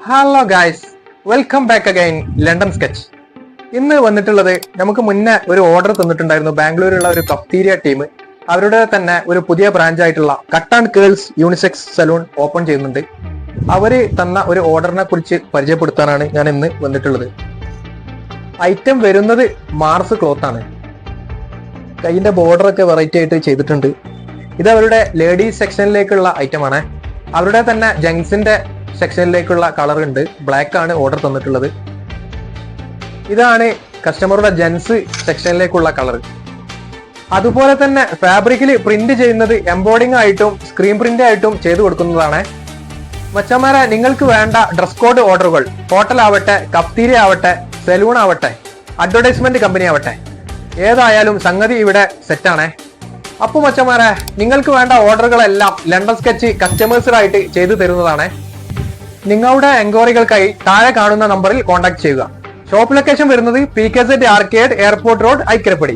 Hello guys, welcome back again London sketch. ഇന്ന് വന്നിട്ടുള്ളത് നമുക്ക് മുന്നേ ഒരു ഓർഡർ തന്നിട്ടുണ്ടായിരുന്നു ബാംഗ്ലൂരിലുള്ള ഒരു കഫ്തീരിയ ടീം. അവരുടെ തന്നെ ഒരു പുതിയ ബ്രാഞ്ച് ആയിട്ടുള്ള cut and curls unisex salon open ചെയ്യുന്നുണ്ട്. അവര് തന്ന ഒരു ഓർഡറിനെ കുറിച്ച് പരിചയപ്പെടുത്താനാണ് ഞാൻ ഇന്ന് വന്നിട്ടുള്ളത്. ഐറ്റം വരുന്നത് മാർസ് ക്ലോത്ത് ആണ്. കൈയിന്റെ ബോർഡർ ഒക്കെ വെറൈറ്റി ആയിട്ട് ചെയ്തിട്ടുണ്ട്. ഇത് അവരുടെ ലേഡീസ് സെക്ഷനിലേക്കുള്ള ഐറ്റമാണ്. അവരുടെ തന്നെ ജെൻസിന്റെ സെക്ഷനിലേക്കുള്ള കളർ ഉണ്ട്. ബ്ലാക്ക് ആണ് ഓർഡർ തന്നിട്ടുള്ളത്. ഇതാണ് കസ്റ്റമറുടെ ജെൻസ് സെക്ഷനിലേക്കുള്ള കളർ. അതുപോലെ തന്നെ ഫാബ്രിക്കിൽ പ്രിന്റ് ചെയ്യുന്നത് എംബോർഡിംഗ് ആയിട്ടും സ്ക്രീൻ പ്രിന്റ് ആയിട്ടും ചെയ്തു കൊടുക്കുന്നതാണ്. മച്ചന്മാരെ, നിങ്ങൾക്ക് വേണ്ട ഡ്രസ് കോഡ് ഓർഡറുകൾ ഹോട്ടൽ ആവട്ടെ, കഫ്തീരിയ ആവട്ടെ, സലൂൺ ആവട്ടെ, അഡ്വർടൈസ്മെന്റ് കമ്പനി ആവട്ടെ, ഏതായാലും സംഗതി ഇവിടെ സെറ്റാണേ. അപ്പൊ മച്ചന്മാരെ, നിങ്ങൾക്ക് വേണ്ട ഓർഡറുകളെല്ലാം ലണ്ടൻ സ്കെച്ച് കസ്റ്റമേഴ്സിനായിട്ട് ചെയ്തു തരുന്നതാണ്. നിങ്ങളുടെ എൻക്വയറികൾക്കായി താഴെ കാണുന്ന നമ്പറിൽ കോൺടാക്ട് ചെയ്യുക. ഷോപ്പ് ലൊക്കേഷൻ വരുന്നത് PKZ arcade airport road, Aikkarappadi.